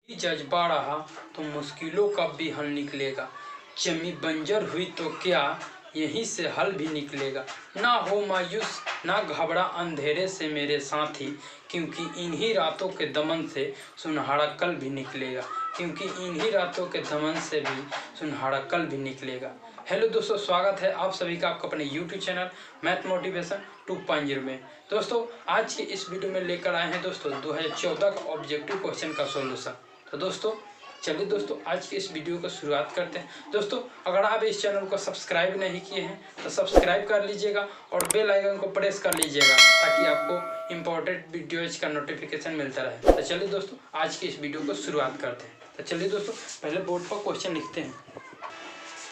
जज्बा रहा तो मुश्किलों का भी हल निकलेगा। जमी बंजर हुई तो क्या यहीं से हल भी निकलेगा। ना हो मायूस ना घबरा अंधेरे से मेरे साथी, क्योंकि इन्हीं रातों के दमन से सुनहरा कल भी निकलेगा। क्योंकि इन्हीं रातों के दमन से भी सुनहरा कल भी निकलेगा। हेलो दोस्तों, स्वागत है आप सभी का आपका अपने यूट्यूब चैनल मैथ मोटिवेशन 2.0 में। दोस्तों आज के इस वीडियो में लेकर आए हैं दोस्तों 2014 का ऑब्जेक्टिव क्वेश्चन का सोल्यूशन। तो दोस्तों चलिए दोस्तों आज की इस वीडियो को शुरुआत करते हैं। दोस्तों अगर आप इस चैनल को सब्सक्राइब नहीं किए हैं तो सब्सक्राइब कर लीजिएगा और बेल आइकन को प्रेस कर लीजिएगा ताकि आपको इम्पोर्टेंट वीडियोज का नोटिफिकेशन मिलता रहे। तो चलिए दोस्तों आज की इस वीडियो को शुरुआत करते हैं। तो चलिए दोस्तों पहले बोर्ड पर क्वेश्चन लिखते हैं।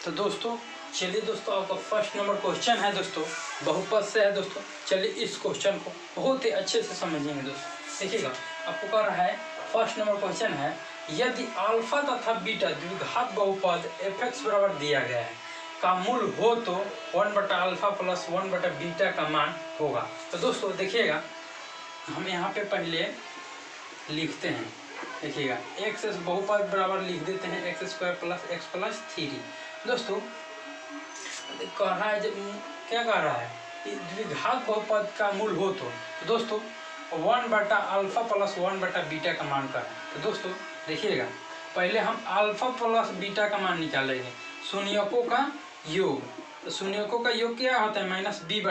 तो दोस्तों चलिए दोस्तों आपका फर्स्ट नंबर क्वेश्चन है दोस्तों, बहुपद से है दोस्तों। चलिए इस क्वेश्चन को बहुत ही अच्छे से समझेंगे दोस्तों। देखिएगा आपको कह रहा है, फर्स्ट नंबर क्वेश्चन है, यदि अल्फा तथा बीटा द्विघात बहुपद f(x) बराबर दिया गया है का मूल हो तो 1/α प्लस 1/बीटा का मान होगा। तो दोस्तों देखिएगा हम यहाँ पे पहले लिखते हैं। देखिएगा x बहुपद बराबर लिख देते हैं x² + x + 3। दोस्तों कह रहा है, जब क्या कह रहा है कि द्विघात बहुपद का मूल हो तो दोस्तों 1/α प्लस 1/बीटा का मान का है। तो दोस्तों देखिएगा पहले हम अल्फा प्लस बीटा का मान निकालेंगे, शून्यकों का योग। तो शून्यकों का योग क्या होता है, -b/a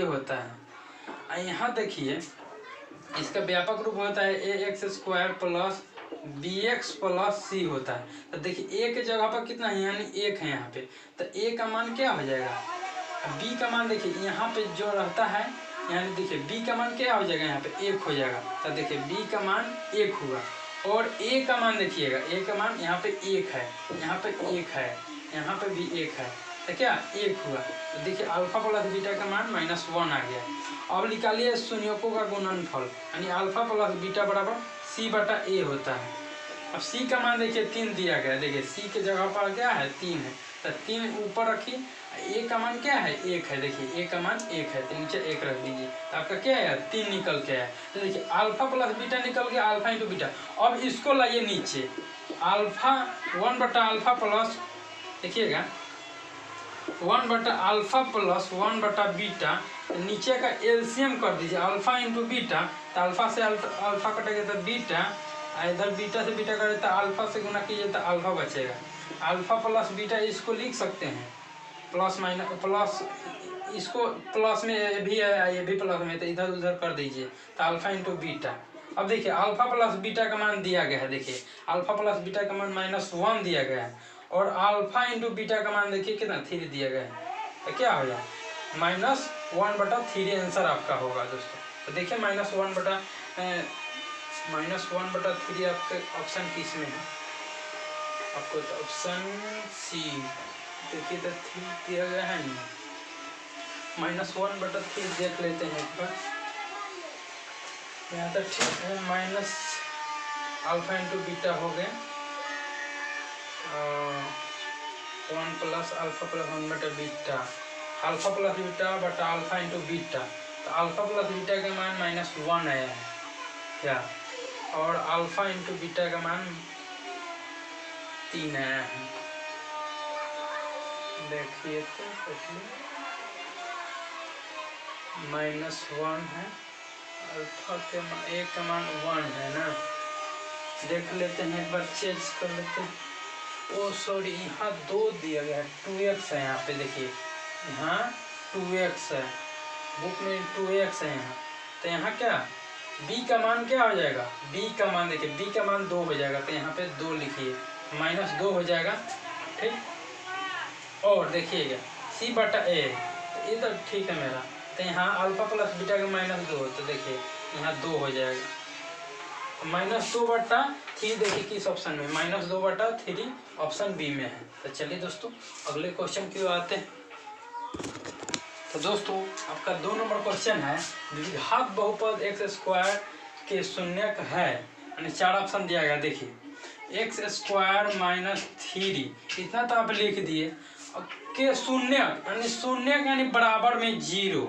होता है। यहाँ देखिए इसका व्यापक रूप होता है ax² plus bx plus c होता है। तो देखिए a के जगह पर कितना है, यानी 1 है यहाँ पे। तो a का मान क्या हो जाएगा, b का मान देखिए यहाँ पे जो रहता है, यानी देखिए b का मान क्या हो जाएगा, यहाँ पे 1 हो जाएगा। तो देखिए b का मान 1 हुआ और a का मान देखिएगा, a का मान यहाँ पे 1 है, यहाँ पे 1 है, यहाँ पे भी 1 है। तो क्या 1 हुआ। तो देखिए अल्फा प्लस बीटा का मान -1 आ गया। अब निकालिए शून्यकों का गुणनफल, यानी अल्फा प्लस बीटा बराबर c/a होता है। अब c का मान देखिए 3 दिया गया। देखिए c के जगह पर क्या है, 3 है। तो 3 ऊपर रखिए, a का मान क्या है, 1 है। देखिए a का मान 1 है तो नीचे 1 रख दीजिए। तो आपका क्या है, 3 निकल के आया। तो देखिए अल्फा प्लस बीटा निकल गया, अल्फा इंटू बीटा। अब इसको लाइए नीचे, अल्फा 1/α प्लस, देखिएगा 1/α प्लस 1/बीटा। नीचे का एलसीएम कर दीजिए, अल्फा इंटू बीटा। तो अल्फा से अल्फा कटेगा तो बीटा, इधर बीटा से बीटा करें तो अल्फा से गुना कीजिए तो अल्फा बचेगा। अल्फा प्लस बीटा इसको लिख सकते हैं, प्लस माइनस प्लस, इसको प्लस में भी है, ये भी प्लस में, तो इधर उधर कर दीजिए तो अल्फा इंटू बीटा। अब देखिए अल्फा प्लस बीटा का मान दिया गया है। देखिए अल्फा प्लस बीटा का मान -1 दिया गया है और अल्फा इंटू बीटा का मान देखिए कितना 3 दिया गया है। तो क्या हो जाए, -1/3 आंसर आपका होगा दोस्तों। तो देखिए -1/3 आपके ऑप्शन किस में है, आपको तो ऑप्शन सी। देखिए तो 3 दिया गया है नहीं, -1/3 देख लेते हैं एक बार। यहाँ तक ठीक है, माइनस अल्फा इंटू बीटा हो गया, 1 प्लस अल्फा प्लस 1/बीटा, अल्फा प्लस बीटा बटा अल्फा इंटू बीटा। तो अल्फा प्लस बीटा का मान -1 आया है क्या, और अल्फा इंटू बीटा का मान 3 आया है। देखिए तो -1 है, अल्फा के a का मान 1 है ना। देख लेते हैं एक बार, चेंज कर लेते हैं। ओ सॉरी, यहाँ 2 दिया गया है, 2x है यहाँ पे। देखिए यहाँ 2x है, बुक में 2x है यहाँ। तो यहाँ क्या b का मान क्या हो जाएगा, b का मान देखिए b का मान 2 हो जाएगा। तो यहाँ पे 2 लिखिए, -2 हो जाएगा, ठीक। और देखिएगा c/a, तो ये तो ठीक है मेरा। तो यहाँ अल्फा प्लस बीटा का -2, तो देखिए यहाँ 2 हो जाएगा। -2/3 देखिए किस ऑप्शन में, -2/3 ऑप्शन बी में है। तो चलिए दोस्तों अगले क्वेश्चन की ओर आते हैं। तो दोस्तों आपका 2 नंबर क्वेश्चन है, द्विघात बहुपद x² के शून्यक है, यानी 4 ऑप्शन दिया गया। देखिए x² - 3, इतना तो आप लिख दिए, के शून्यक यानी बराबर में 0,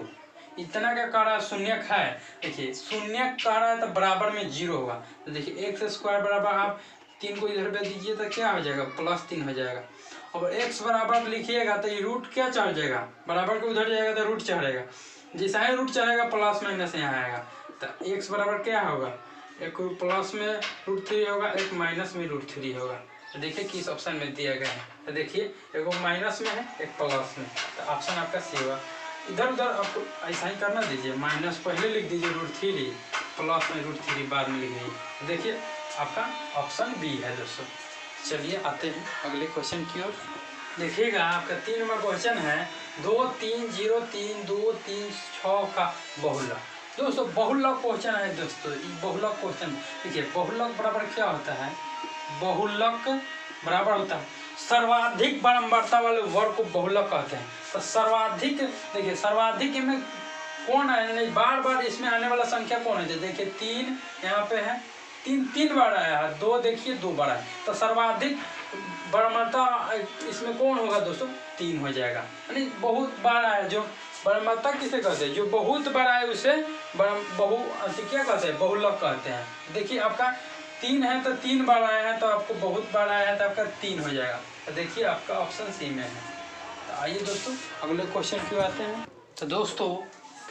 इतना क्या कह रहा है, शून्यक है। देखिए शून्यक कह रहा है तो बराबर में 0 होगा। तो देखिए एक्स स्क्वायर बराबर, आप 3 को इधर भेज दीजिए तो क्या हो जाएगा, +3 हो जाएगा। और x बराबर लिखिएगा तो ये रूट क्या चढ़ जाएगा, बराबर के उधर जाएगा तो रूट चढ़ेगा। जैसा ही रूट चढ़ेगा प्लस माइनस यहाँ आएगा। तो x बराबर क्या होगा, एक प्लस में √3 होगा, एक माइनस में √3 होगा। तो देखिए किस ऑप्शन में दिया गया है। तो देखिए एक माइनस में है, एक प्लस में। तो ऑप्शन आपका सी होगा। इधर उधर आपको ऐसा ही करना दीजिए, माइनस पहले लिख दीजिए √3, प्लस में √3 बाद में लिख दीजिए। देखिए आपका ऑप्शन बी है दोस्तों। चलिए आते हैं अगले क्वेश्चन की ओर। देखिएगा आपका 3 नंबर क्वेश्चन है, 2 3 0 3 2 3 6 का बहुलक। दोस्तों बहुलक क्वेश्चन है दोस्तों, ये बहुलक क्वेश्चन। देखिए बहुलक बराबर क्या होता है, बहुलक बराबर होता है सर्वाधिक बारंबारता वाले वर्ग को बहुलक कहते हैं। तो सर्वाधिक, देखिए सर्वाधिक में कौन है, नहीं बार बार इसमें आने वाला संख्या कौन है। देखिए 3 यहाँ पे है, 3 बार आया है, 2 देखिए 2 बार आया। तो सर्वाधिक बारंबारता इसमें कौन होगा दोस्तों, 3 हो जाएगा। यानी बहुत बार आया, जो बारंबारता किसे कहते हैं, जो बहुत बार आए उसे क्या कहते हैं, बहुलक कहते हैं। देखिए आपका 3 है तो 3 बार आया है, तो आपको बहुत बार आया है तो आपका 3 हो जाएगा। तो देखिए आपका ऑप्शन सी में है। तो आइए दोस्तों अगले क्वेश्चन की आते हैं। तो दोस्तों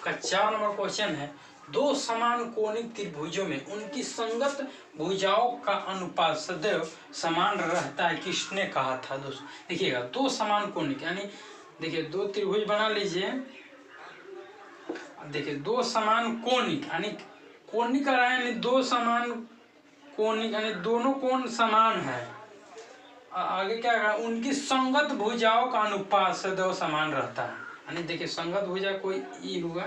का 4 नंबर क्वेश्चन है, 2 समान कोणिक त्रिभुजों में उनकी संगत भुजाओं का अनुपात सदैव समान रहता है, किसने कहा था। दोस्तों देखिएगा 2 समान कोणिक, यानी देखिए 2 त्रिभुज बना लीजिए। देखिए 2 समान कोणिक, यानी कोणिक आ रहा है, यानी 2 समान कोणिक, यानी दोनों कोण समान है। आगे क्या है, उनकी संगत भुजाओं का अनुपात सदैव समान रहता है। यानी देखिए संगत भुजा कोई ई हुआ,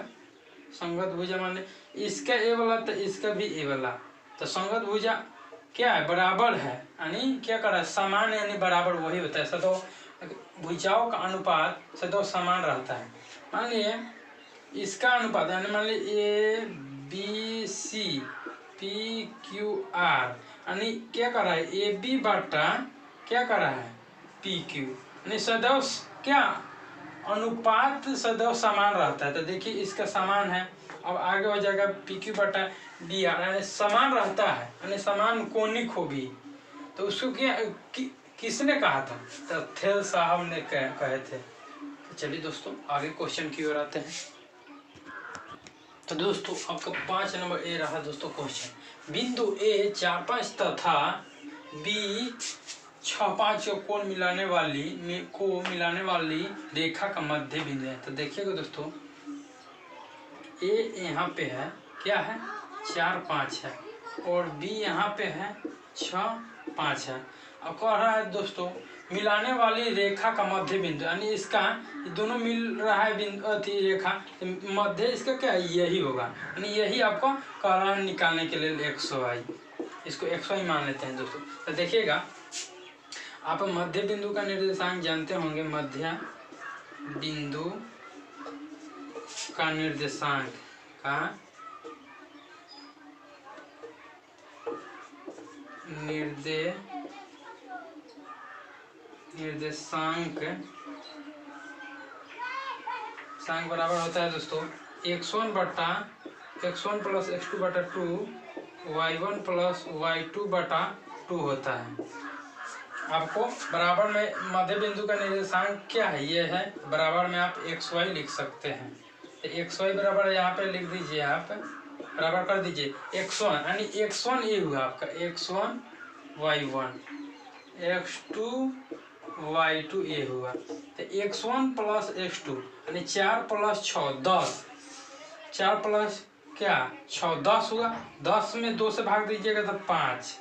संगत भुजा माने इसका ए वाला तो इसका भी ए वाला, तो संगत भुजा क्या है, बराबर है। यानी क्या कर रहा है, समान है, यानी बराबर वही होता है। सदैव भुजाओं का अनुपात सदैव समान रहता है। मान लीजिए इसका अनुपात, यानी मान लीजिए ABC PQR, यानी क्या कर रहा है, AB बटा क्या कर रहा है PQ, यानी सदैव क्या अनुपात सदैव समान रहता है। तो देखिए इसका समान है, अब आगे हो जाएगा PQ बटा DR, यानी समान रहता है, यानी समान कोणिक हो भी। तो उसको क्या किसने कहा था, तो थेल साहब ने कहे थे। तो चलिए दोस्तों आगे क्वेश्चन की ओर आते हैं। तो दोस्तों आपका 5 नंबर ए रहा दोस्तों क्वेश्चन, बिंदु A 4 5 तथा B 6 5 कोण मिलाने वाली रेखा का मध्य बिंदु है। तो देखिएगा दोस्तों A यहाँ पे है, क्या है 4 5 है, और B यहाँ पे है 6 5 है। अब कह रहा है दोस्तों मिलाने वाली रेखा का मध्य बिंदु, यानी इसका दोनों मिल रहा है बिंदु रेखा, मध्य इसका क्या है, यही होगा। यानी यही आपको कह रहा है निकालने के लिए XY, इसको XY मान लेते हैं दोस्तों। तो देखिएगा आप मध्य बिंदु का निर्देशांक जानते होंगे, मध्य बिंदु का निर्देशांक बराबर होता है दोस्तों x1 प्लस x2 बटा 2 y1 प्लस y2 बटा 2 होता है। आपको बराबर में मध्य बिंदु का निर्देशांक क्या है, ये है, बराबर में आप XY लिख सकते हैं। तो XY बराबर यहाँ पे लिख दीजिए, आप बराबर कर दीजिए x1, यानी x1 ये हुआ आपका x1 y1, x2 y2 ये हुआ। तो x1 प्लस x2 यानी 4 प्लस 6 10, 4 प्लस क्या 6 10 हुआ, 10 में 2 से भाग दीजिएगा तो 5।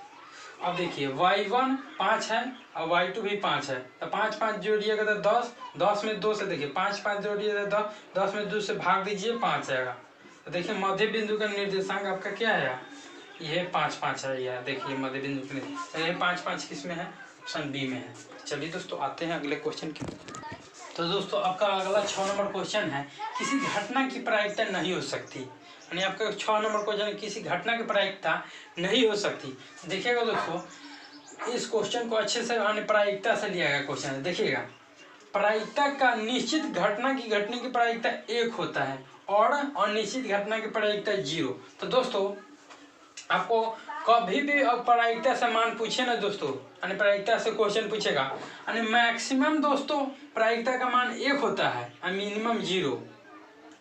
अब देखिए y1 5 है और y2 भी 5 है, तो 5 5 जोड़िएगा तो 10, 10 में 2 से देखिए 5 5 जोड़िएगा तो 10, 10 में 2 से भाग दीजिए 5 आएगा। तो देखिए मध्य बिंदु का निर्देशांक आपका क्या है, यह 5 5 है। यह देखिए मध्य बिंदु के लिए 5 5 किस में है, ऑप्शन बी में है। चलिए दोस्तों आते हैं अगले क्वेश्चन की। तो दोस्तों आपका अगला 6 नंबर क्वेश्चन है, किसी घटना की प्रायिकता नहीं हो सकती। यानी आपका 6 नंबर क्वेश्चन, किसी घटना की प्रायिकता नहीं हो सकती। देखिएगा दोस्तों इस क्वेश्चन को अच्छे से प्रायिकता से लिया गया क्वेश्चन है। देखिएगा प्रायिकता का निश्चित घटना की घटने की प्रायिकता 1 होता है, और अनिश्चित घटना की प्रायिकता 0। तो दोस्तों आपको कभी भी प्रायिकता से मान पूछे ना दोस्तों, यानी प्रायिकता से क्वेश्चन पूछेगा, यानी मैक्सिमम दोस्तों प्रायिकता का मान 1 होता है और मिनिमम 0।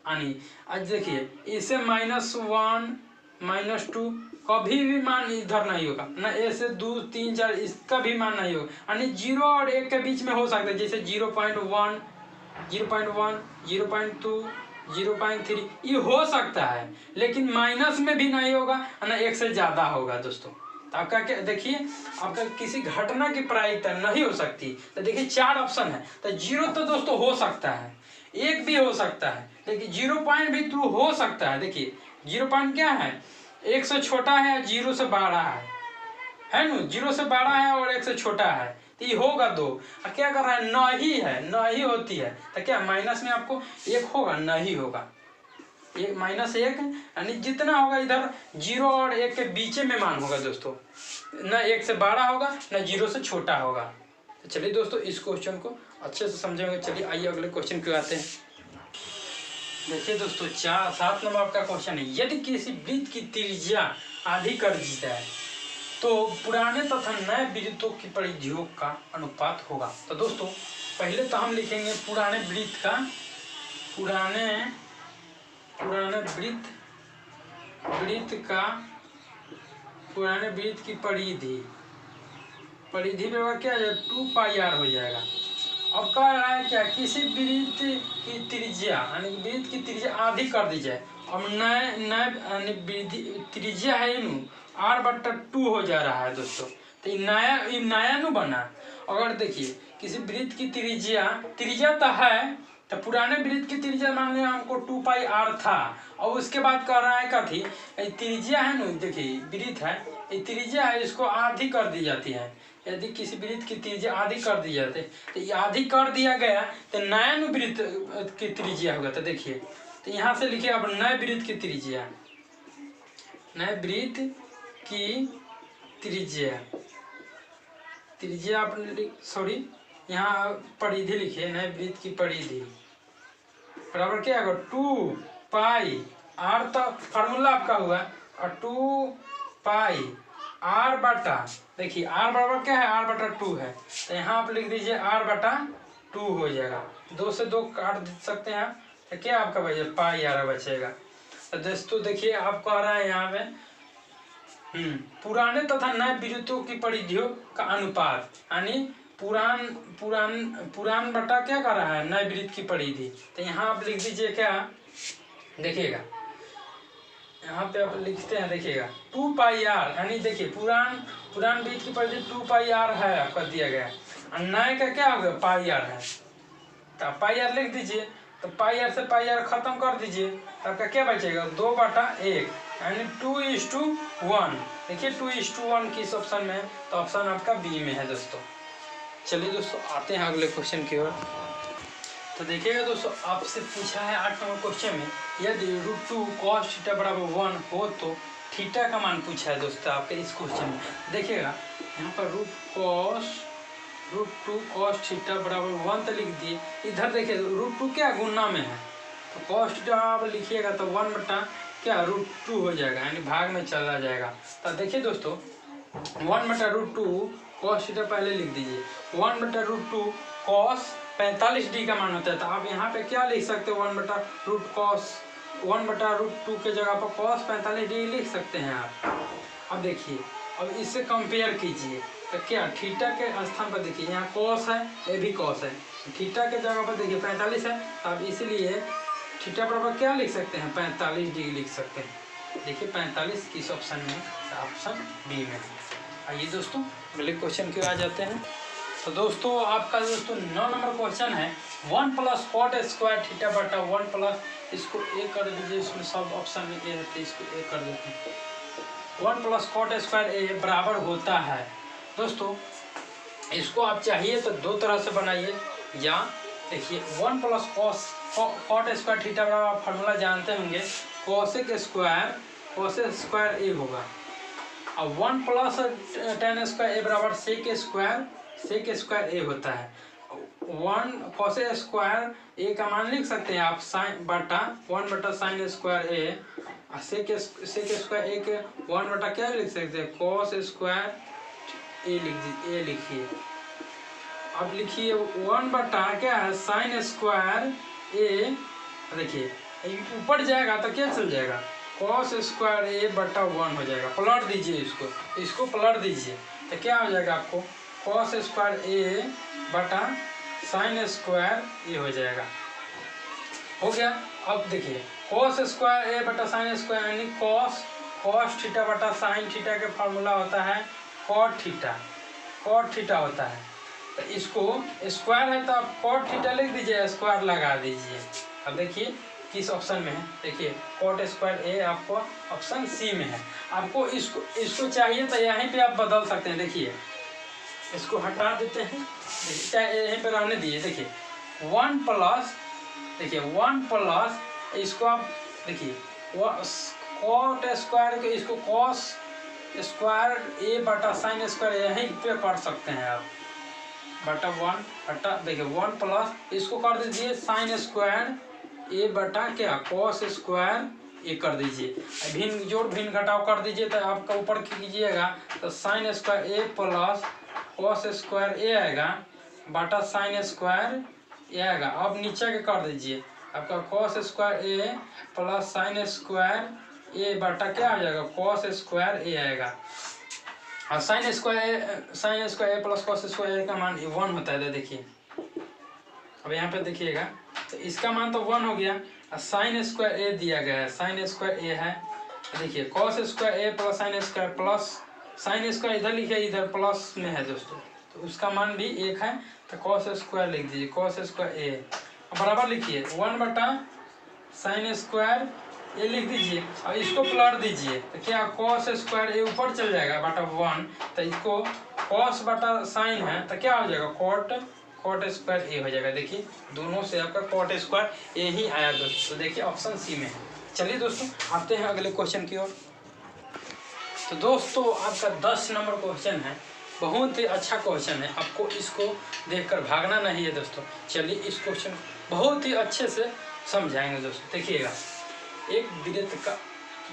यानी आज देखिए इसे -1 -2 कभी भी मान इधर नहीं होगा ना, ए से 2 3 4 इसका भी मान नहीं होगा, यानी 0 और 1 के बीच में हो सकता है, जैसे 0.1 0.1 0.2 0.3 ये हो सकता है, लेकिन माइनस में भी नहीं होगा ना, 1 से ज़्यादा होगा दोस्तों। तो आपका क्या देखिए, आपका किसी घटना की प्रायिकता नहीं हो सकती, तो देखिए 4 ऑप्शन है, तो 0 तो दोस्तों हो सकता है, 1 भी हो सकता है, लेकिन 0.2 हो सकता है। देखिए 0. क्या है, 1 से छोटा है, 0 से बड़ा है ना, 0 से बड़ा है और 1 से छोटा है, तो ये होगा 2। क्या कर रहा है, नहीं है, नहीं होती है, तो क्या माइनस में आपको 1 होगा, नहीं होगा, -1 यानी जितना होगा इधर 0 और 1 के बीच में मान होगा दोस्तों, ना 1 से बड़ा होगा ना 0 से छोटा होगा। तो चलिए दोस्तों इस क्वेश्चन को अच्छे से समझेंगे। चलिए आइए अगले क्वेश्चन पे आते हैं। देखिए दोस्तों 7 नंबर आपका क्वेश्चन है, यदि किसी वृत्त की त्रिज्या आधी कर दी जाए तो पुराने तथा नए वृत्तों की परिधियों का अनुपात होगा। तो दोस्तों पहले तो हम लिखेंगे पुराने वृत्त का, पुराने वृत्त की परिधि में क्या है, 2πr हो जाएगा। अब कह रहा है क्या, किसी वृत्त की त्रिज्या यानी वृत्त की त्रिज्या आधी कर दी जाए। अब नए त्रिज्या है r/2 हो जा रहा है दोस्तों, तो ये नया नु बना। अगर देखिए किसी वृत्त की त्रिज्या तो है, तो पुराने वृत्त की त्रिज्या मान लिया हमको 2πr था, और उसके बाद कह रहा है कथी, त्रिज्या है नु, देखिए वृत्त है, ये त्रिज्या है, इसको आधी कर दी जाती है। यदि किसी वृत्त की त्रिज्या आधी कर दी जाती है, तो ये आधी कर दिया गया तो नया नु वृत्त की त्रिज्या होगा। तो देखिए, तो यहाँ से लिखिए अब नए वृत्त की त्रिज्या, नए वृत्त की त्रिज्या आपने सॉरी यहाँ परिधि लिखिए, नए वृत्त की परिधि बराबर क्या होगा, 2πr, तो फार्मूला आपका हुआ, और 2πr बटा, देखिए r बराबर क्या है, r/2 है, तो यहाँ आप लिख दीजिए r/2 हो जाएगा। 2 से 2 काट सकते हैं, तो क्या आपका बचेगा, πr बचेगा। तो दोस्तों देखिए आप कह रहा है यहाँ पे पुराने तथा नए वृत्तों की परिधियों का अनुपात, यानी पुरान बटा क्या कर रहा है, नए वृत्त की परिधि। तो यहाँ आप लिख दीजिए क्या, देखिएगा यहाँ पे आप लिखते हैं, देखिएगा 2πr, यानी देखिए पुरान वृत्त की परिधि 2πr है आपका दिया गया, और नए का क्या होगा, πr है, तो πr लिख दीजिए। तो πr से πr खत्म कर दीजिए, तो आपका क्या बचेगा, 2/1, यानी 2:1। देखिए 2:1 किस ऑप्शन में है, तो ऑप्शन आपका बी में है दोस्तों। चलिए दोस्तों आते हैं अगले क्वेश्चन की ओर। तो देखिएगा दोस्तों आपसे पूछा है 8 नंबर क्वेश्चन में, यदि √2 cos θ = 1 हो तो थीटा का मान पूछा है दोस्तों आपके इस क्वेश्चन में। देखिएगा यहाँ पर √2 cos θ = 1 तो लिख दिए, इधर देखिए √2 क्या गुणा में है, तो cos θ आप लिखिएगा तो 1 बटा क्या √2 हो जाएगा, यानी भाग में चला जाएगा। तो देखिए दोस्तों 1 बटा √2 cos θ पहले लिख दीजिए, 1 बटा √2 cos 45 डिग्री का मान होता है, तो आप यहाँ पे क्या लिख सकते हो, 1 बटा √2 के जगह पर cos 45 डिग्री लिख सकते हैं आप। अब देखिए अब इससे कंपेयर कीजिए, तो क्या थीटा के स्थान पर देखिए यहाँ cos है, ये भी cos है, थीटा के जगह पर देखिए 45 है, तो अब इसलिए थीटा बराबर क्या लिख सकते हैं, 45 डिग्री लिख सकते हैं। देखिए 45 किस ऑप्शन में, ऑप्शन बी में। आइए दोस्तों अगले क्वेश्चन की आ जाते हैं। तो दोस्तों आपका दोस्तों 9 नंबर क्वेश्चन है, 1 + cot² θ बटा 1 प्लस, इसको ए कर दीजिए, इसमें सब ऑप्शन में ए रहते हैं, इसको ए कर देते हैं। 1 + cot² a बराबर होता है दोस्तों, इसको आप चाहिए तो 2 तरह से बनाइए, या देखिए 1 + cot² θ बराबर आप फार्मूला जानते होंगे, cos² a होगा, अब 1 + tan² a बराबर sec² a होता है। 1 cos a स्क्वायर ए का मान लिख सकते हैं आप साइन बटा 1 बटा साइन स्क्वायर ए, सेक स्क्वायर ए के 1 बटा क्या लिख सकते हैं कॉस स्क्वायर ए लिखिए। अब लिखिए 1 बटा क्या है साइन स्क्वायर ए, देखिए ऊपर जाएगा तो क्या चल जाएगा कॉस स्क्वायर ए बटा 1 हो जाएगा। पलट दीजिए इसको पलट दीजिए तो क्या हो जाएगा आपको कॉस स्क्वायर ए बटा साइन स्क्वायर ए हो जाएगा। हो गया। अब देखिए कॉस स्क्वायर ए बटा साइन स्क्वायर यानी कॉस थीटा बटा साइन थीटा के फॉर्मूला होता है कॉट थीटा होता है। तो इसको स्क्वायर है तो आप कॉट थीटा लिख दीजिए, स्क्वायर लगा दीजिए। अब देखिए किस ऑप्शन में है, देखिए कॉट स्क्वायर ए आपको ऑप्शन सी में है। आपको इसको चाहिए तो यहीं पे आप बदल सकते हैं। देखिए इसको हटा देते हैं, चाहे यहीं पे रहने दीजिए। देखिए 1 प्लस, देखिए 1 प्लस इसको आप देखिए कॉट स्क्वायर के इसको कॉस स्क्वायर ए बटा साइन स्क्वायर यहीं पे कर सकते हैं आप बटा 1 बटा, देखिए 1 प्लस इसको कर दीजिए साइन स्क्वायर ए बटा क्या कॉस स्क्वायर ए कर दीजिए। भिन्न जोड़ भिन्न घटाव कर दीजिए तो आपका ऊपर कीजिएगा तो sine square A plus cos square ए आएगा बटा साइन स्क्वायर ए आएगा। अब नीचे के कर दीजिए आपका cos square A plus sine square ए बटा क्या आ जाएगा कॉस स्क्वायर ए आएगा। और sine square A plus cos square ए का मान 1 होता है। तो देखिए अब यहाँ पे देखिएगा तो इसका मान तो 1 हो गया और साइन स्क्वायर ए दिया गया है, साइन स्क्वायर ए है। देखिए cos square A plus sine square plus sine square इधर लिखे इधर प्लस में है दोस्तों, तो उसका मान भी 1 है। तो कॉस स्क्वायर लिख दीजिए कॉस स्क्वायर ए बराबर लिखिए 1 बटा साइन स्क्वायर ए लिख दीजिए और इसको पलट दीजिए तो क्या कॉस स्क्वायर ए ऊपर चल जाएगा बटा 1, तो इसको कॉस बटा साइन है तो क्या हो जाएगा कॉट स्क्वायर ए हो जाएगा। देखिए दोनों से आपका कॉट स्क्वायर ए ही आया दोस्तों। तो देखिए ऑप्शन सी में है। चलिए दोस्तों आते हैं अगले क्वेश्चन की ओर। तो दोस्तों आपका 10 नंबर क्वेश्चन है, बहुत ही अच्छा क्वेश्चन है, आपको इसको देखकर भागना नहीं है दोस्तों। चलिए इस क्वेश्चन को बहुत ही अच्छे से समझाएंगे दोस्तों। देखिएगा एक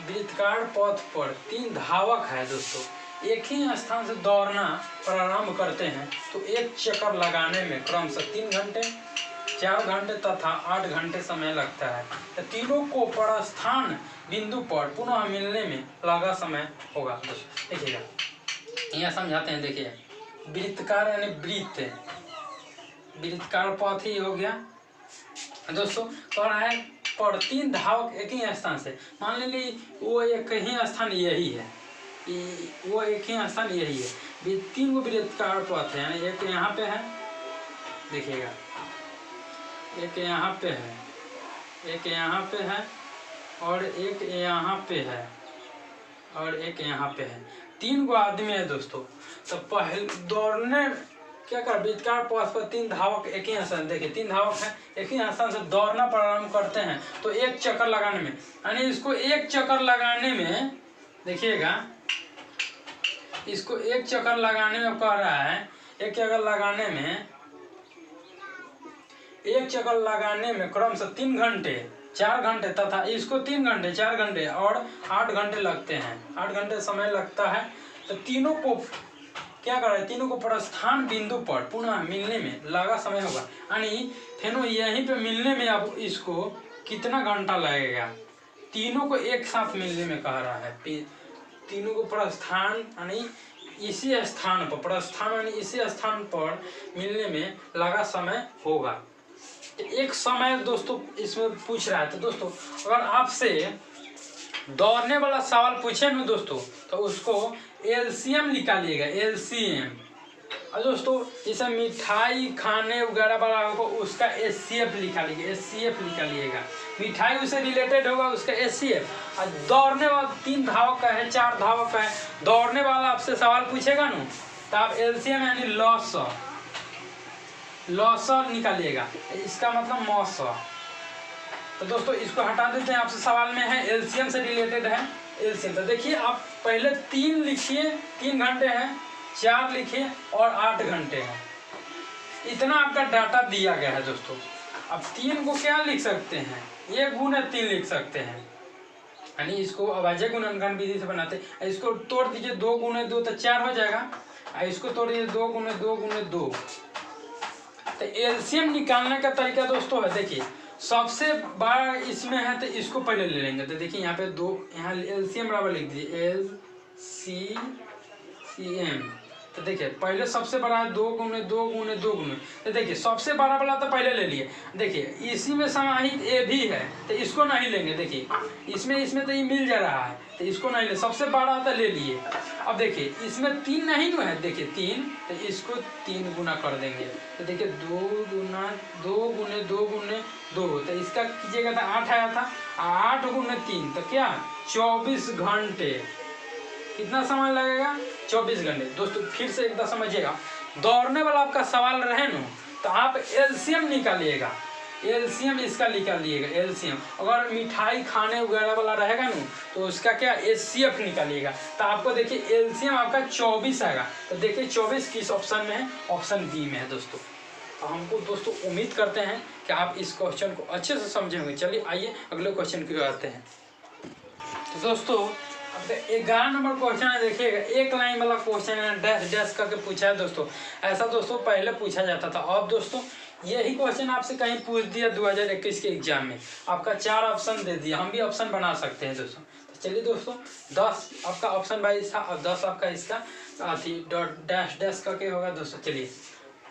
वृत्ताकार पथ पर 3 धावक है दोस्तों, एक ही स्थान से दौड़ना प्रारंभ करते हैं तो एक चक्कर लगाने में क्रमशः 3 घंटे 4 घंटे तथा 8 घंटे समय लगता है। तो तीनों को प्रस्थान बिंदु पर पुनः मिलने में लगा समय होगा दोस्तों। देखिएगा यहाँ समझाते हैं। देखिए वृत्ताकार यानी वृत्ताकार पथ ही हो गया दोस्तों। कह रहा है पर 3 धावक एक ही स्थान से, मान लीजिए वो एक ही स्थान यही है, वो एक ही स्थान यही है। 3 वृत्ताकार पथ है, यानी एक यहाँ पे है, देखिएगा एक यहाँ पे है, एक यहाँ पे है और एक यहाँ पे है और एक यहाँ पे है। 3 गो आदमी है दोस्तों। तो पहले दौड़ने क्या कर वृत्ताकार पथ पर 3 धावक एक ही स्थान, देखिए 3 धावक है एक ही स्थान से दौड़ना प्रारंभ करते हैं तो एक चक्कर लगाने में, यानी इसको एक चक्कर लगाने में, देखिएगा इसको एक चक्कर लगाने में कह रहा है एक चक्कर लगाने में क्रमशः 3 घंटे 4 घंटे तथा इसको 3 घंटे 4 घंटे और 8 घंटे लगते हैं, 8 घंटे समय लगता है। तो तीनों को क्या कर रहा है, तीनों को प्रस्थान बिंदु पर पुनः मिलने में लगा समय होगा, यानी तीनों यहीं पे मिलने में अब इसको कितना घंटा लगेगा। तीनों को एक साथ मिलने में कह रहा है, तीनों को प्रस्थान यानी इसी स्थान पर, प्रस्थान यानी इसी स्थान पर मिलने में लगा समय होगा। तो एक समय दोस्तों इसमें पूछ रहा है। तो दोस्तों अगर आपसे दौड़ने वाला सवाल पूछे ना दोस्तों तो उसको एलसीएम निकालिएगा, एलसीएम। और दोस्तों जैसे मिठाई खाने वगैरह वाला होगा उसका एचसीएफ निकालिएगा, एचसीएफ निकालिएगा। मिठाई उससे रिलेटेड होगा उसका एचसीएफ। और दौड़ने वाला 3 धावक का है 4 धावक का है, दौड़ने वाला आपसे सवाल पूछेगा ना तो आप एलसीएम यानी लॉसर निकालिएगा, इसका मतलब मौसर। तो दोस्तों इसको हटा देते हैं, आपसे सवाल में है एलसीएम से रिलेटेड है एलसीएम। तो देखिए आप पहले 3 लिखिए, 3 घंटे हैं, 4 लिखिए और 8 घंटे हैं। इतना आपका डाटा दिया गया है दोस्तों। अब 3 को क्या लिख सकते हैं, 1 गुना 3 लिख सकते हैं, यानी इसको अभाज्य गुणनखंड विधि से बनाते हैं। इसको तोड़ दीजिए, 2 गुने 2 तो 4 हो जाएगा, और इसको तोड़ दीजिए 2 गुने 2 गुने 2। तो एलसीएम निकालने का तरीका दोस्तों है, देखिए सबसे बड़ा इसमें है तो इसको पहले ले लेंगे। तो देखिए यहाँ पे 2, यहाँ एलसीएम बराबर लिख दीजिए LCM। तो देखिए पहले सबसे बड़ा है 2 गुने 2 गुने 2 गुने, तो देखिए सबसे बड़ा वाला तो पहले ले लिए। देखिए इसी में समाहित ए भी है तो इसको नहीं लेंगे, देखिए इसमें तो ये मिल जा रहा है तो इसको नहीं ले, सबसे बड़ा तो ले लिए। अब देखिए इसमें 3 नहीं ना है, देखिए 3, तो इसको 3 गुना कर देंगे। तो देखिए 2 गुना 2 गुने 2 गुने 2, तो इसका कीजिएगा तो 8 आया था, 8 गुने 3 तो क्या 24 घंटे। कितना समय लगेगा, 24 घंटे। दोस्तों फिर से एक बार समझिएगा, दौड़ने वाला आपका सवाल रहे ना तो आप एलसीएम निकालिएगा, एलसीएम इसका निकालिएगा एलसीएम। अगर मिठाई खाने वगैरह वाला रहेगा ना तो उसका क्या एचसीएफ निकालिएगा। तो आपको देखिए एलसीएम आपका 24 आएगा। तो देखिए 24 किस ऑप्शन में है, ऑप्शन बी में है दोस्तों। तो हमको दोस्तों उम्मीद करते हैं कि आप इस क्वेश्चन को अच्छे से समझे होंगे। चलिए आइए अगले क्वेश्चन की ओर आते हैं। तो दोस्तों अब 11 नंबर क्वेश्चन है, देखिएगा एक लाइन वाला क्वेश्चन है, डैश डैश करके पूछा है दोस्तों। ऐसा दोस्तों पहले पूछा जाता था। अब दोस्तों यही क्वेश्चन आपसे कहीं पूछ दिया 2021 के एग्जाम में, आपका 4 ऑप्शन दे दिया, हम भी ऑप्शन बना सकते हैं दोस्तों। तो चलिए दोस्तों 10 आपका ऑप्शन वाइज था और 10 आपका इसका डॉट डैश डैश करके होगा दोस्तों। चलिए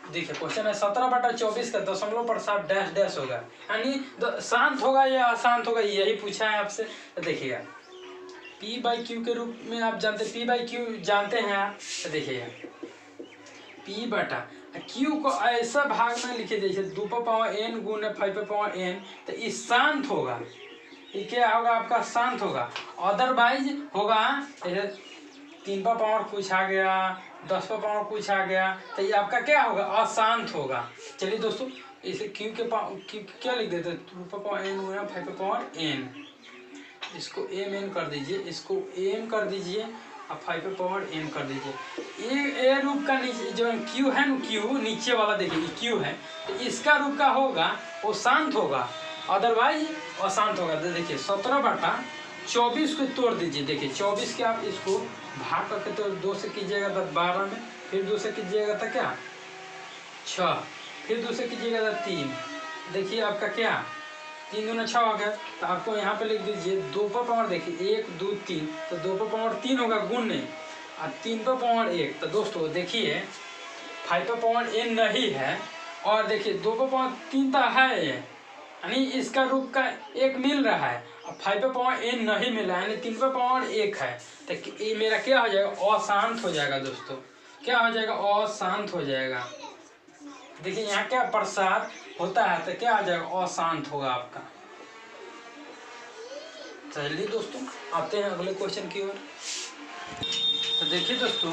देखिए क्वेश्चन है 17/24 का दशमलव प्रसाद डैश डैश होगा, यानी शांत होगा या अशांत होगा, यही पूछा है आपसे। तो देखिएगा P/Q के रूप में आप जानते हैं, P/Q जानते हैं आप। तो देखिएगा P/Q को ऐसा भाग में लिखे, जैसे 2n गुने 5n, तो इस शांत होगा, ये क्या होगा आपका शांत होगा। अदरवाइज होगा जैसे 3 कुछ आ गया, 10 कुछ आ गया, तो ये आपका क्या होगा अशांत होगा। चलिए दोस्तों इसे Q क्या लिख देते हैं, 2n गुना 5n, इसको m कर दीजिए, इसको m कर दीजिए और 5n कर दीजिए। ये रूप का नीचे जो Q है ना, Q नीचे वाला देखिए Q है, तो इसका रूप का होगा वो शांत होगा, अदरवाइज अशांत होगा। तो देखिए 17/24 को तोड़ दीजिए, देखिए 24 के आप इसको भाग करके तो 2 से कीजिएगा तो 12 में, फिर 2 से कीजिएगा तो क्या 6, फिर 2 से कीजिएगा तो 3, देखिए आपका क्या 3 दूना 6 हो गया। तो आपको यहाँ पे लिख दीजिए 2 देखिए 1 2 3, तो 2 होगा गुणे और 3 तो दोस्तों देखिए 5n नहीं है, और देखिए 2 तो है, यानी इसका रूप का 1 मिल रहा है, और 5n नहीं मिला, यानी 3 है। तो ये मेरा क्या हो जाएगा अशांत हो जाएगा दोस्तों, क्या हो जाएगा अशांत हो जाएगा। देखिए यहाँ क्या प्रसाद होता है तो क्या आ जाएगा अशांत होगा आपका। चलिए दोस्तों आते हैं अगले क्वेश्चन की ओर। तो देखिए दोस्तों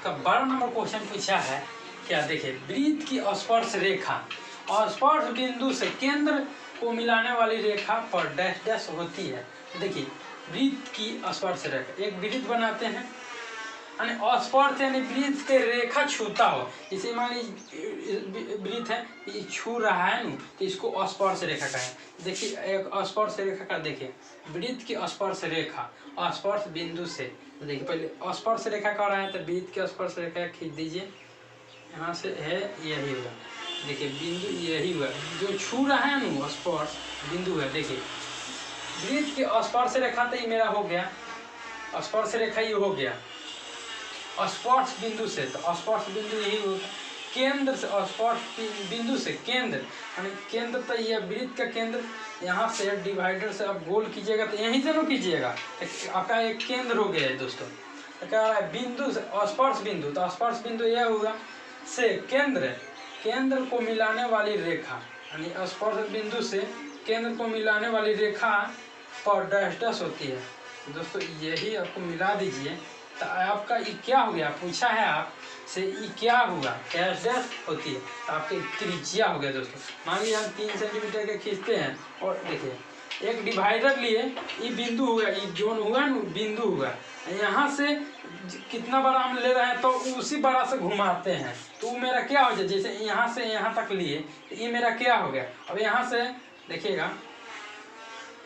का 12 नंबर क्वेश्चन पूछा है क्या, देखिए वृत्त की स्पर्श रेखा और स्पर्श बिंदु से केंद्र को मिलाने वाली रेखा पर डैश डैश होती है। देखिए वृत्त की स्पर्श रेखा, एक वृत्त बनाते हैं, यानी स्पर्श यानी वृत्त पे रेखा छूता हो, जैसे मान लीजिए वृत्त है ये छू रहा है ना, तो इसको स्पर्श रेखा कहें। देखिए एक स्पर्श रेखा का, देखिए वृत्त की स्पर्श रेखा स्पर्श बिंदु से, तो देखिए पहले स्पर्श रेखा कर रहा है तो वृत्त की स्पर्श रेखा खींच दीजिए, यहाँ से है यही हुआ, देखिए बिंदु यही हुआ जो छू रहा है ना स्पर्श बिंदु है। देखिए वृत्त की स्पर्श रेखा तो ये मेरा हो गया, स्पर्श रेखा ये हो गया स्पर्श बिंदु से, तो स्पर्श बिंदु यही होगा, केंद्र से स्पर्श बिंदु से केंद्र, यानी केंद्र तो ये वृत्त का केंद्र, यहाँ से डिवाइडर से आप गोल कीजिएगा तो यहीं से ना कीजिएगा, आपका एक केंद्र हो गया है दोस्तों। तो क्या है बिंदु से स्पर्श बिंदु, तो स्पर्श बिंदु यह होगा से केंद्र, केंद्र को मिलाने वाली रेखा, यानी स्पर्श बिंदु से केंद्र को मिलाने वाली रेखा पर डैश डैश होती है। तो दोस्तों यही आपको मिला दीजिए, तो आपका ये क्या हो गया, पूछा है आप से ये क्या हुआ डैश डैश होती है, तो आपकी त्रिज्या हो गया दोस्तों। मान लीजिए हम 3 सेंटीमीटर के खींचते हैं और देखिए एक डिवाइडर लिए, ये बिंदु हुआ, ये जोन हुआ ना बिंदु हुआ, यहाँ से कितना बड़ा हम ले रहे हैं तो उसी बड़ा से घुमाते हैं, तो मेरा क्या हो जाए, जैसे यहाँ से यहाँ तक लिए तो ये मेरा क्या हो गया। अब यहाँ से देखिएगा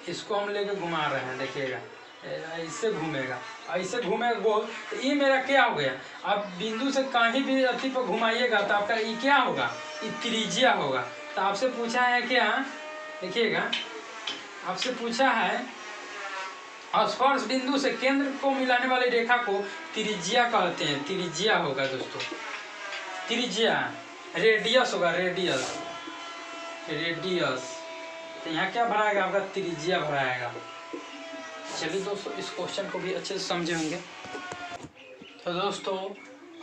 इसको हम लेके घुमा रहे हैं, देखिएगा ऐसे घूमेगा, ऐसे घूमेगा गोल, तो ये मेरा क्या हो गया। अब बिंदु से कहीं भी अति पर घुमाइएगा तो आपका ये क्या होगा, ये त्रिज्या होगा। तो आपसे पूछा है क्या, देखिएगा आपसे पूछा है स्पर्श बिंदु से केंद्र को मिलाने वाली रेखा को त्रिज्या कहते हैं, त्रिज्या होगा दोस्तों, त्रिज्या, रेडियस होगा, रेडियस, रेडियस। तो यहाँ क्या भराएगा आपका, त्रिज्या भराएगा। चलिए दोस्तों इस क्वेश्चन को भी अच्छे से समझे होंगे। तो दोस्तों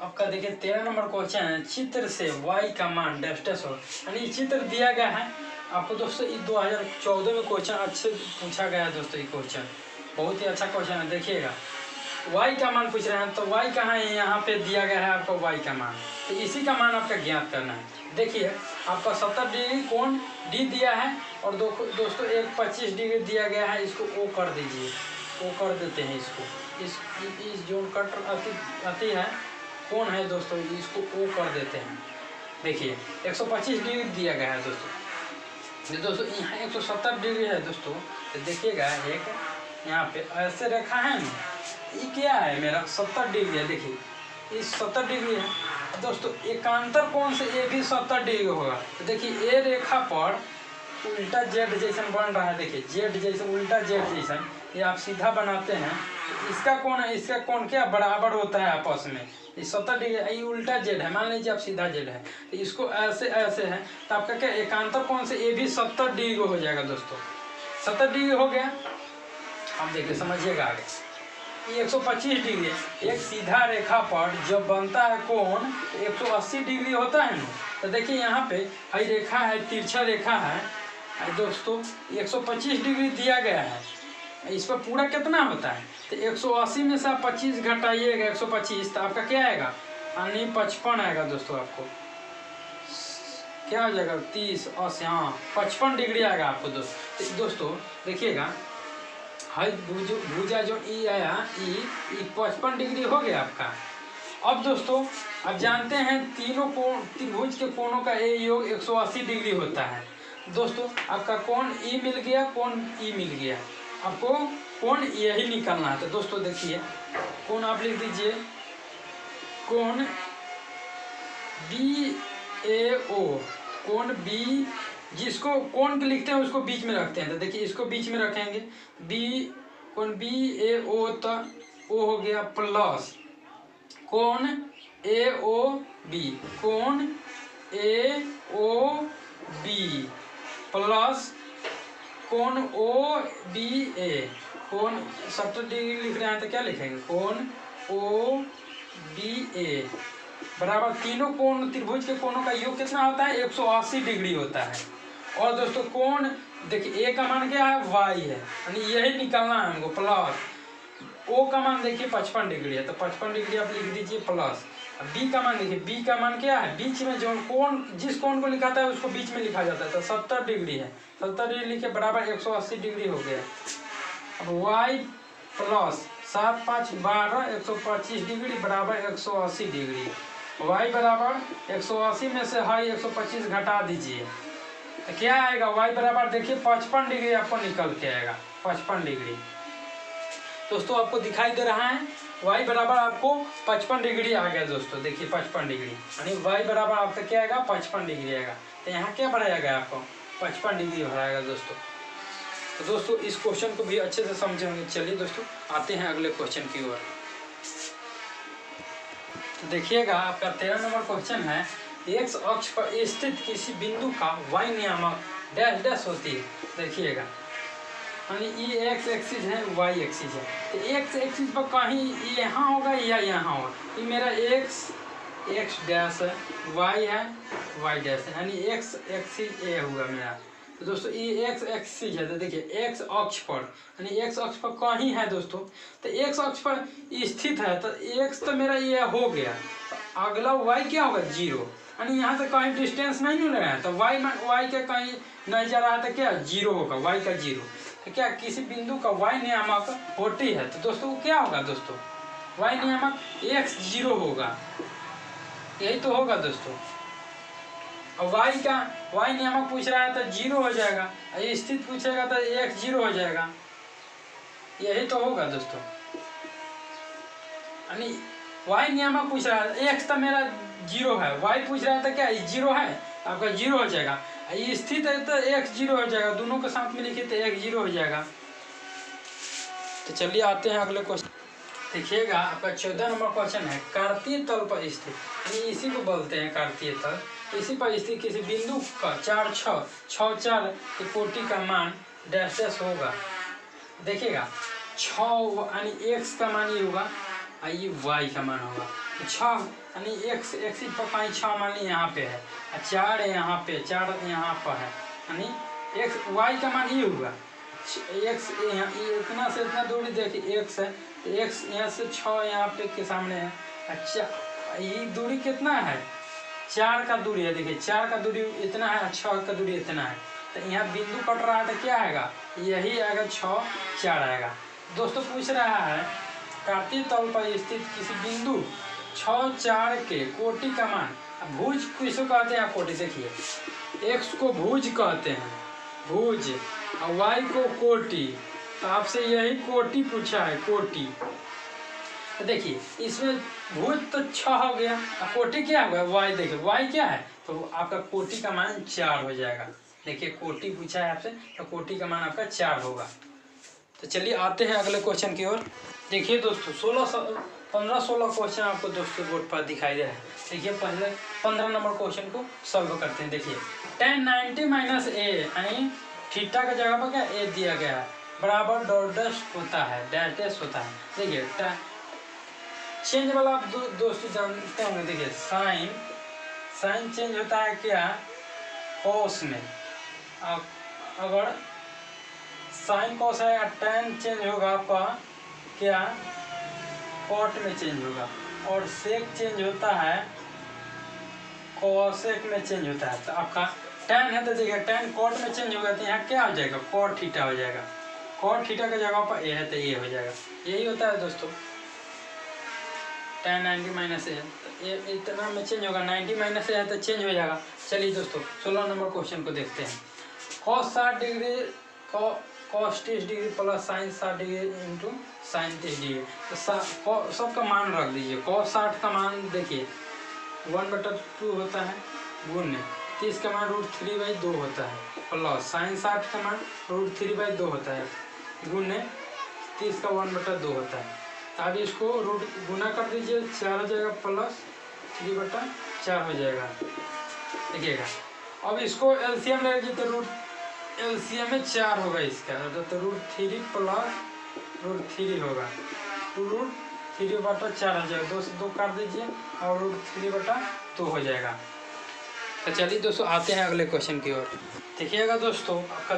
आपका देखिए 13 नंबर क्वेश्चन है, चित्र से y का मान डैश डैश हो, यानी चित्र दिया गया है आपको दोस्तों। ये 2014 में क्वेश्चन अच्छे पूछा गया है दोस्तों, ये क्वेश्चन बहुत ही अच्छा क्वेश्चन है। देखिएगा y का मान पूछ रहे हैं, तो y कहाँ है, यहाँ पे दिया गया है आपको y का मान, तो इसी का मान आपका ज्ञात करना है। देखिए आपका 70 डिग्री कोण डी दिया है और दोस्तों एक 25 डिग्री दिया गया है, इसको ओ कर दीजिए, ओ कर देते हैं इसको, इस जो कट आती है कोण है दोस्तों, इसको ओ कर देते हैं। देखिए 125 डिग्री दिया गया है दोस्तों यहाँ 170 डिग्री है दोस्तों। तो देखिएगा एक यहाँ पे ऐसे रेखा है ना, ये क्या है मेरा 70 डिग्री है, देखिए इस 70 डिग्री है दोस्तों। एकांतर कोण से ये भी 70 डिग्री होगा। तो देखिए ये रेखा पर उल्टा जेड जैसा बन रहा है, देखिए जेड जैसा, उल्टा जेड जैसा, ये आप सीधा बनाते हैं, इसका कोण है, इसका कोण क्या बराबर होता है आपस में, ये 70 डिग्री, ये उल्टा जेड है, मान लीजिए आप सीधा जेड है, तो इसको ऐसे ऐसे है, तो आपका क्या एकांतर कोण से ये भी 70 डिग्री हो जाएगा दोस्तों। 70 डिग्री हो गया। अब देखिए समझिएगा आगे, ये 125 डिग्री, एक सीधा रेखा पर जब बनता है कोण 180 डिग्री होता है ना। तो देखिए यहाँ पे हई रेखा है, तिरछा रेखा है दोस्तों, 125 डिग्री दिया गया है, इस पर पूरा कितना होता है, तो 180 में से आप 25 घटाइएगा 125, तो आपका क्या आएगा, यानी 55 आएगा दोस्तों। आपको क्या हो जाएगा, 30 80, हाँ 55 डिग्री आएगा आपको दोस्तों। देखिएगा हाई भुजा जो ई आया, ई 55 डिग्री हो गया आपका। अब दोस्तों अब जानते हैं तीनों कोण, त्रिभुज के कोणों का ए योग 180 डिग्री होता है दोस्तों। आपका कोण ई मिल गया, कोण ई मिल गया, आपको कोण यही निकालना है। तो दोस्तों देखिए कोण आप लिख दीजिए, कोण बी ए ओ, कोण बी, जिसको कोण के लिखते हैं उसको बीच में रखते हैं, तो देखिए इसको बीच में रखेंगे, बी कोण बी ए ओ, तो ओ हो गया प्लस कोण ए ओ बी, कोण ए ओ बी प्लस कोण ओ बी ए, कोण 70 डिग्री लिख रहे हैं तो क्या लिखेंगे, कोण ओ बी ए बराबर तीनों कोण, त्रिभुज के कोणों का योग कितना होता है, 180 डिग्री होता है। और दोस्तों कोण देखिए ए का मान क्या है, वाई है, यानी यही निकालना है हमको, प्लस ओ का मान देखिए 55 डिग्री है, तो 55 डिग्री आप लिख दीजिए प्लस। बी का मान देखिए, बी का मान क्या है, बीच में जो कोण, जिस कोण को लिखाता है उसको बीच में लिखा जाता है, तो 70 डिग्री है, 70 डिग्री लिखे बराबर 180 डिग्री हो गया। अब वाई प्लस 7 5 12 125 डिग्री बराबर 180 डिग्री, वाई बराबर 180 में से हाई 125 घटा दीजिए, तो क्या आएगा, y बराबर देखिए 55 डिग्री आपको निकल के आएगा, 55 डिग्री दोस्तों आपको दिखाई दे रहा है। y बराबर आपको 55 डिग्री आ गया दोस्तों, देखिए 55 डिग्री, यानी y बराबर आपका क्या आएगा, 55 डिग्री आएगा। तो यहाँ क्या भराया गया आपको, 55 डिग्री भराएगा दोस्तों। तो दोस्तों इस क्वेश्चन को भी अच्छे से समझे होंगे। चलिए दोस्तों आते हैं अगले क्वेश्चन की ओर। तो देखिएगा आपका 13 नंबर क्वेश्चन है, एक्स अक्ष पर स्थित किसी बिंदु का y नियामक डैश डैश होती है। देखिएगा यानी ये एक्स एक्सिस है, y एक्सिस है, तो एक्स एक्सिस पर कहीं यहाँ होगा या यहाँ होगा, ये मेरा एक्स डैश है, y है y डैश है, यानी एक्स एक्सिस ए होगा मेरा। तो दोस्तों ये एक्स एक्सिस है, तो देखिए एक्स अक्ष पर, यानी एक्स अक्ष पर कहीं है दोस्तों, तो एक्स अक्ष पर स्थित है, तो एक्स तो मेरा ये हो गया, तो अगला y क्या होगा, 0, यानी यहाँ से कहीं डिस्टेंस नहीं मिल रहा है, तो y के कहीं नहीं जा रहा है, तो क्या 0 होगा, y का 0। कि क्या किसी बिंदु का y नियामक 40 है, तो दोस्तों क्या होगा दोस्तों, y नियामक x 0 होगा, यही तो होगा दोस्तों। और y नियामक पूछ रहा है तो 0 हो जाएगा, स्थित पूछेगा तो x 0 हो जाएगा, यही तो होगा दोस्तों। यानी y नियामक पूछ रहा है, x तो मेरा 0 है, y पूछ रहा था क्या 0 है, आपका 0 हो जाएगा, स्थित है तो x 0 हो जाएगा, दोनों के साथ में लिखे तो x 0 हो जाएगा। तो चलिए आते हैं अगले क्वेश्चन, देखिएगा आपका 14 नंबर क्वेश्चन है, कार्तीय तल पर स्थित, यानी इसी को बोलते हैं कार्तीय तल, इसी पर स्थित किसी बिंदु का 4 6 6 4 की कोटि का मान डैश डैश होगा। देखिएगा 6 यानी x का मान ये होगा, ये y का मान होगा, 6 यानी x x पर 6 मान ली यहाँ पे है, 4 यहाँ पे 4 यहाँ पर है, यानी x y का मान ये होगा, x इतना से इतना दूरी देखिए x है, तो x यहाँ से 6 यहाँ पे के सामने है, अच्छा ये दूरी कितना है 4 का दूरी है, देखिए 4 का दूरी इतना है, 6 का दूरी इतना है, तो यहाँ बिंदु कट रहा है तो क्या आएगा, यही आएगा 6 4 आएगा। दोस्तों पूछ रहा है कार्तीय तल पर स्थित किसी बिंदु 6 4 के कोटि का मान, भुज किसको कहते हैं कोटि, देखिए x को भुज कहते हैं, भुज, और y को कोटि, तो आपसे यही कोटि पूछा है, कोटि। तो देखिए इसमें भुज तो 6 हो गया, और कोटि क्या होगा y, देखिए y क्या है, तो आपका कोटि का मान 4 हो जाएगा। देखिए कोटि पूछा है आपसे, तो कोटि का मान आपका 4 होगा। तो चलिए आते हैं अगले क्वेश्चन की ओर। देखिए दोस्तों 15-16 क्वेश्चन आपको दोस्तों बोर्ड पर दिखाई दे रहा है। देखिए पहले 15 नंबर क्वेश्चन को सॉल्व करते हैं। देखिए tan 90 - a यानी थीटा का जगह पर क्या a दिया गया है, बराबर डॉट डैश होता है, डैश डैश होता है। देखिए चेंज वाला आप दोस्तों जानते होंगे, देखिए साइन चेंज होता है क्या कॉस में, अगर साइन कॉस है, tan चेंज होगा आपका क्या कॉट में चेंज होगा, और सेक चेंज होता है कॉसेक में चेंज होता है। तो आपका tan है तो देखिए tan कॉट में चेंज होगा, तो यहाँ क्या हो जाएगा कॉट थीटा हो जाएगा, कॉट थीटा का जगह पर a है तो a हो जाएगा, यही होता है दोस्तों tan 90 - a, तो ये इतना में चेंज होगा, 90 - a है तो चेंज हो जाएगा। चलिए दोस्तों 16 नंबर क्वेश्चन को देखते हैं। cos 60 degree cos 30 degree plus sign 60 degree into sine 30 degree, तो सबका मान रख दीजिए। cos 60 का मान देखिए 1/2 होता है, गुण 30 का मान √3/2 होता है, प्लस साइन 60 का मान √3/2 होता है, गुण 30 का 1/2 होता है। तो अब इसको रूट गुना कर दीजिए, 4 हो जाएगा प्लस 3/4 हो जाएगा। देखिएगा अब इसको एलसीएम ले लीजिए, तो एलसीएम में 4 होगा इसका, तो √3 प्लस √3 होगा, तो √3/4 हो जाएगा, 2 काट दीजिए और √3/2 हो जाएगा। तो चलिए दोस्तों आते हैं अगले क्वेश्चन की ओर। देखिएगा दोस्तों आपका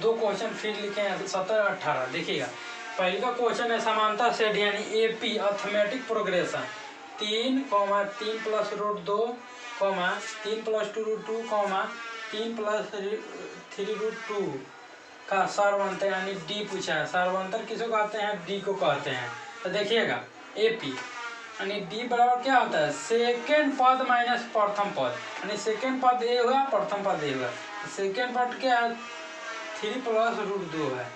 2 क्वेश्चन फिर लिखे हैं 17 18। देखिएगा पहले का क्वेश्चन है समांतर सेट यानी एपी अर्थमेटिक प्रोग्रेशन 3, 3 + √2, 3 + 2√2, 3 + 3√2 का सार्वंतर यानी डी पूछा है। सार्वंतर किसको कहते हैं, डी को कहते हैं। तो देखिएगा एपी यानी डी बराबर क्या होता है सेकेंड पद माइनस प्रथम पद, यानी सेकेंड पद ए हुआ प्रथम पद ए हुआ, सेकेंड पद क्या है 3 + √2 है,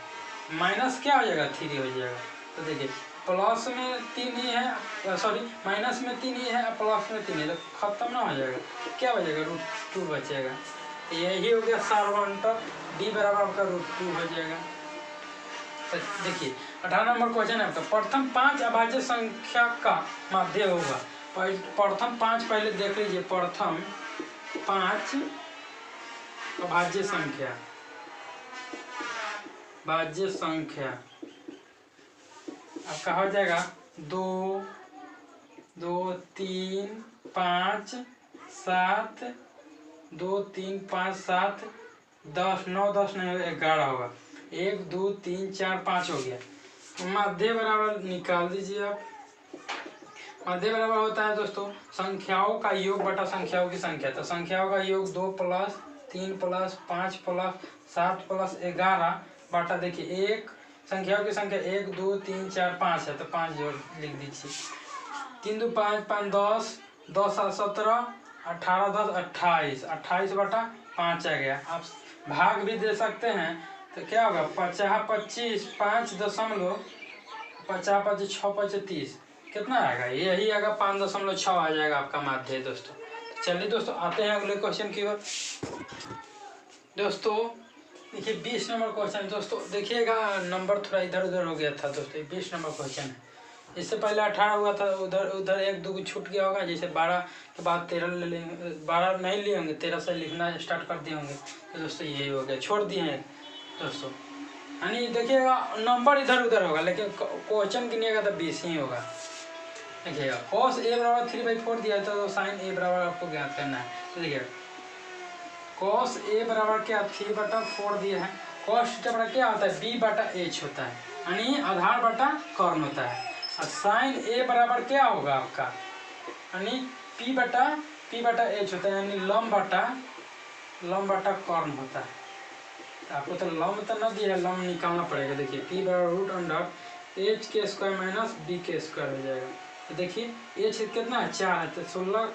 माइनस क्या हो जाएगा 3 हो जाएगा। तो देखिए प्लस में 3 ही है, सॉरी माइनस में 3 ही है, प्लस में 3 है, तो खत्म ना हो जाएगा, क्या हो जाएगा √2 बचेगा। यही हो गया सार्वंतर, डी बराबर आपका √2 हो जाएगा। तो देखिए 18 नंबर क्वेश्चन है आपका, प्रथम 5 अभाज्य संख्या का माध्य होगा। प्रथम 5 पहले देख लीजिए, प्रथम 5 अभाज्य संख्या, भाज्य संख्या आपका हो जाएगा 2 2 3 5 7 2 3 5 7 10 9 10 नहीं होगा 11 होगा, 1 2 3 4 5 हो गया। मध्य बराबर निकाल दीजिए आप। मध्य बराबर होता है दोस्तों संख्याओं का योग बटा संख्याओं की संख्या। तो संख्याओं का योग 2 + 3 + 5 + 7 + 11 बाटा देखिए एक संख्याओं की संख्या 1 2 3 4 5 है तो 5 जोड़ लिख दीजिए। 3 2 5 5 10 10 7 17 18 10 28 28 बटा 5 आ गया। आप भाग भी दे सकते हैं तो क्या होगा 50 25 5.50 50 25 6 25 30 कितना आएगा यही आएगा 5.6 आ जाएगा आपका माध्य दोस्तों। चलिए दोस्तों आते हैं अगले क्वेश्चन की ओर। दोस्तों देखिए 20 नंबर क्वेश्चन दोस्तों देखिएगा नंबर थोड़ा इधर उधर हो गया था दोस्तों। 20 नंबर क्वेश्चन है। इससे पहले 18 हुआ था उधर उधर 1 2 छूट गया होगा। जैसे 12 के बाद 13 ले लेंगे 12 नहीं लिए होंगे 13 से लिखना स्टार्ट कर दिए होंगे तो दोस्तों यही हो गया छोड़ दिए हैं दोस्तों। यानी देखिएगा नंबर इधर उधर होगा लेकिन क्वेश्चन गिनिएगा तो 20 ही होगा। देखिएगा cos a बराबर 3/4 दिया था तो sin a बराबर आपको ज्ञात करना है। तो देखिएगा cos a बराबर क्या 3/4 दिया है। cos थीटा बराबर क्या होता है b/h होता है यानी आधार बटा कर्ण होता है। और sin a बराबर क्या होगा आपका यानी p/h होता है यानी लंब बटा कर्ण होता है। आपको तो लंब तो ना दिया है लंब निकालना पड़ेगा। देखिए p बराबर √h² माइनस b² हो जाएगा। तो देखिए h कितना है 4 है तो 16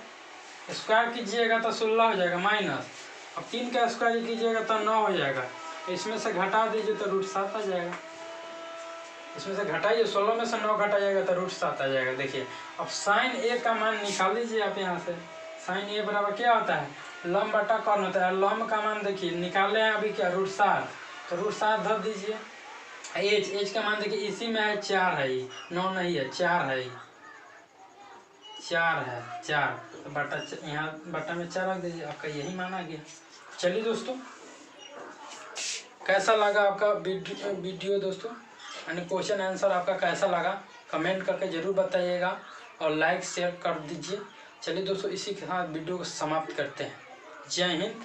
स्क्वायर कीजिएगा तो 16 हो जाएगा माइनस। अब 3 का स्क्वायर कीजिएगा तो 9 हो जाएगा। इसमें से घटा दीजिए तो √7 आ जाएगा। इसमें से घटाइए 16 में से 9 घटा जाएगा तो √7 आ जाएगा। देखिए अब sin a का मान निकाल लीजिए आप यहाँ से। sin a बराबर क्या होता है लंब बटा कर्ण होता है। लंब का मान देखिए निकाले हैं अभी क्या √7 तो √7 धर दीजिए। h का मान देखिए इसी में है 4 है 9 नहीं है 4 है 4 तो बटा यहाँ बटा में 4 रख दीजिए आपका यही मान आ गया। चलिए दोस्तों कैसा लगा आपका वीडियो दोस्तों यानी क्वेश्चन आंसर आपका कैसा लगा कमेंट करके ज़रूर बताइएगा और लाइक शेयर कर दीजिए। चलिए दोस्तों इसी के साथ वीडियो को समाप्त करते हैं। जय हिंद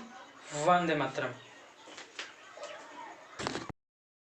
वंदे मातरम।